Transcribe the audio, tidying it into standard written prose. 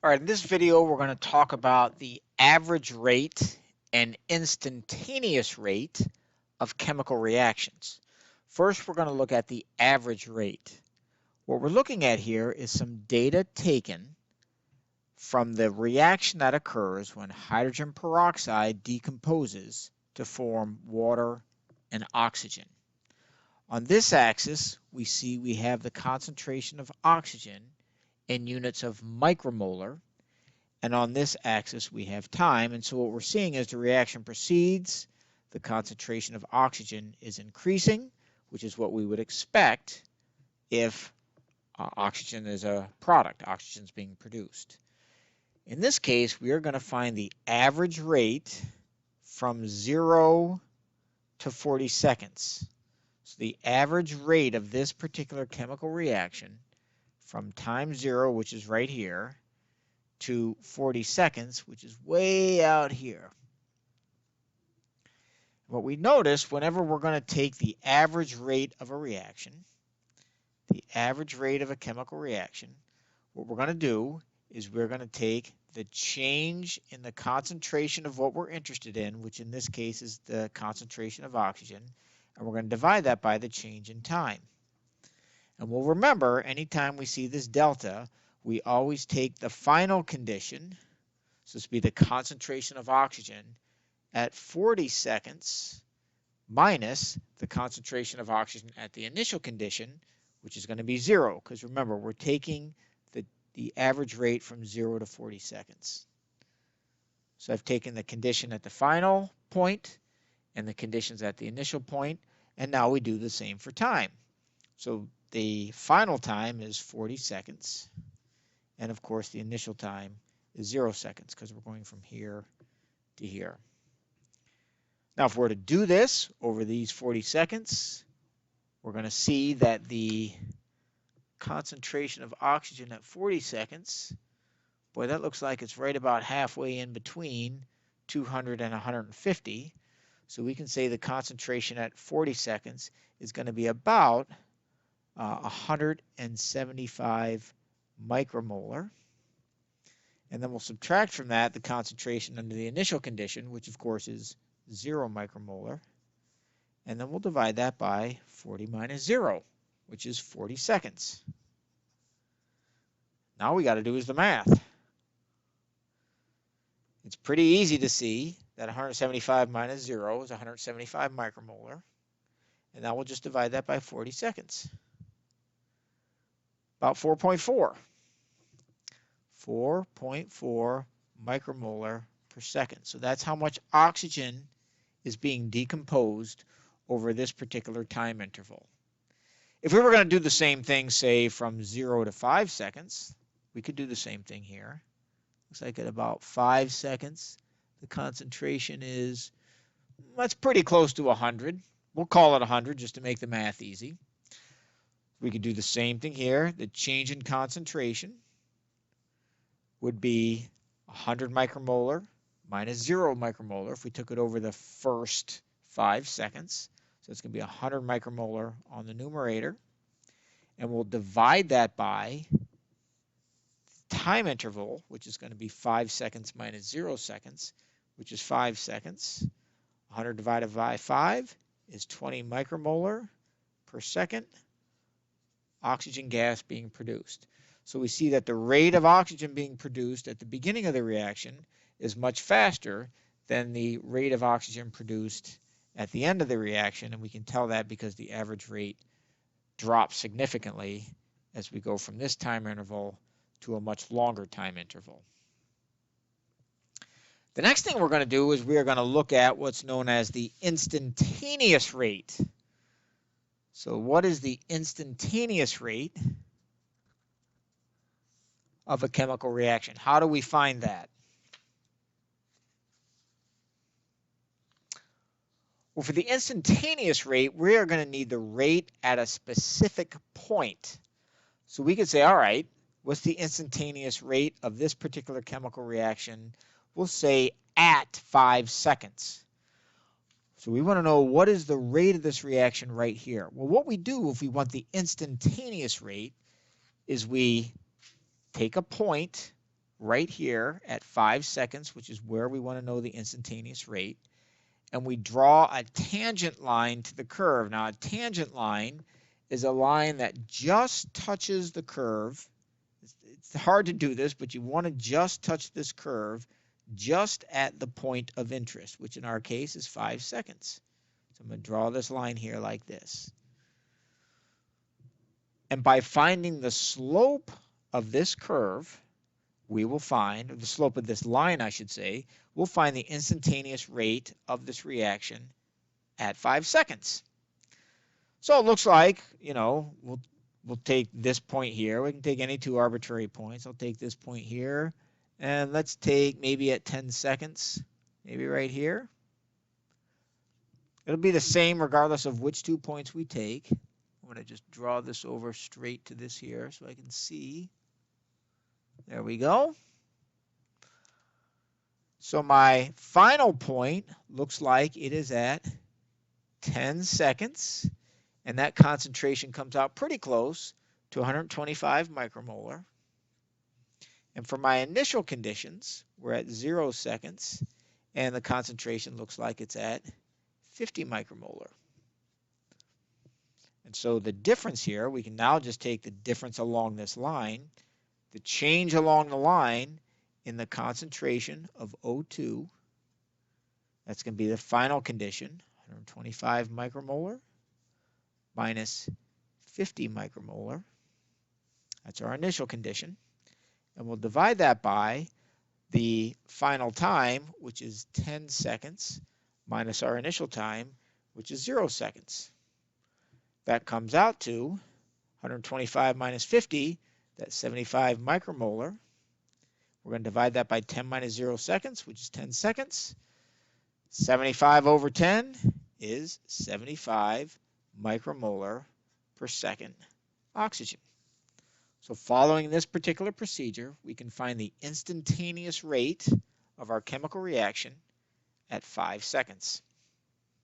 All right, in this video, we're going to talk about the average rate and instantaneous rate of chemical reactions. First, we're going to look at the average rate. What we're looking at here is some data taken from the reaction that occurs when hydrogen peroxide decomposes to form water and oxygen. On this axis, we have the concentration of oxygen in units of micromolar. And on this axis, we have time. And so what we're seeing as the reaction proceeds, the concentration of oxygen is increasing, which is what we would expect if oxygen is a product, oxygen is being produced. In this case, we are going to find the average rate from 0 to 40 seconds. So the average rate of this particular chemical reaction from time 0, which is right here, to 40 seconds, which is way out here. What we notice whenever we're going to take the average rate of a reaction, the average rate of a chemical reaction, what we're going to do is we're going to take the change in the concentration of what we're interested in, which in this case is the concentration of oxygen, and we're going to divide that by the change in time. And we'll remember, anytime we see this delta, we always take the final condition, so this would be the concentration of oxygen at 40 seconds minus the concentration of oxygen at the initial condition, which is going to be 0, because remember, we're taking the average rate from 0 to 40 seconds. So I've taken the condition at the final point and the conditions at the initial point, and now we do the same for time. So the final time is 40 seconds. And of course, the initial time is 0 seconds because we're going from here to here. Now, if we're to do this over these 40 seconds, we're going to see that the concentration of oxygen at 40 seconds, boy, that looks like it's right about halfway in between 200 and 150. So we can say the concentration at 40 seconds is going to be about 175 micromolar. And then we'll subtract from that the concentration under the initial condition, which of course is 0 micromolar. And then we'll divide that by 40 minus 0, which is 40 seconds. Now all we got to do is the math. It's pretty easy to see that 175 minus 0 is 175 micromolar. And now we'll just divide that by 40 seconds. About 4.4. 4.4 micromolar per second. So that's how much oxygen is being decomposed over this particular time interval. If we were going to do the same thing, say from 0 to 5 seconds, we could do the same thing here. Looks like at about 5 seconds, the concentration is, that's pretty close to 100. We'll call it 100 just to make the math easy. We could do the same thing here. The change in concentration would be 100 micromolar minus 0 micromolar if we took it over the first 5 seconds. So it's going to be 100 micromolar on the numerator. And we'll divide that by the time interval, which is going to be 5 seconds minus 0 seconds, which is 5 seconds. 100 divided by 5 is 20 micromolar per second oxygen gas being produced. So we see that the rate of oxygen being produced at the beginning of the reaction is much faster than the rate of oxygen produced at the end of the reaction, and we can tell that because the average rate drops significantly as we go from this time interval to a much longer time interval. The next thing we're going to do is we are going to look at what's known as the instantaneous rate. So what is the instantaneous rate of a chemical reaction? How do we find that? Well, for the instantaneous rate, we are going to need the rate at a specific point. So we could say, all right, what's the instantaneous rate of this particular chemical reaction? We'll say at 5 seconds. So we want to know what is the rate of this reaction right here. Well, what we do if we want the instantaneous rate is we take a point right here at 5 seconds, which is where we want to know the instantaneous rate, and we draw a tangent line to the curve. Now, a tangent line is a line that just touches the curve. It's hard to do this, but you want to just touch this curve just at the point of interest, which in our case is 5 seconds. So I'm going to draw this line here like this. And by finding the slope of this curve, we will find, or the slope of this line, I should say, we'll find the instantaneous rate of this reaction at 5 seconds. So it looks like, we'll take this point here. We can take any two arbitrary points. I'll take this point here, and let's take maybe at 10 seconds, maybe right here. It'll be the same regardless of which 2 points we take. I'm going to just draw this over straight to this here so I can see. There we go. So my final point looks like it is at 10 seconds, and that concentration comes out pretty close to 125 micromolar. And for my initial conditions, we're at 0 seconds, and the concentration looks like it's at 50 micromolar. And so the difference here, we can now just take the difference along this line, the change along the line in the concentration of O2. That's going to be the final condition, 125 micromolar minus 50 micromolar. That's our initial condition. And we'll divide that by the final time, which is 10 seconds, minus our initial time, which is 0 seconds. That comes out to 125 minus 50, that's 75 micromolar. We're going to divide that by 10 minus 0 seconds, which is 10 seconds. 75 over 10 is 75 micromolar per second oxygen. So following this particular procedure, we can find the instantaneous rate of our chemical reaction at 5 seconds.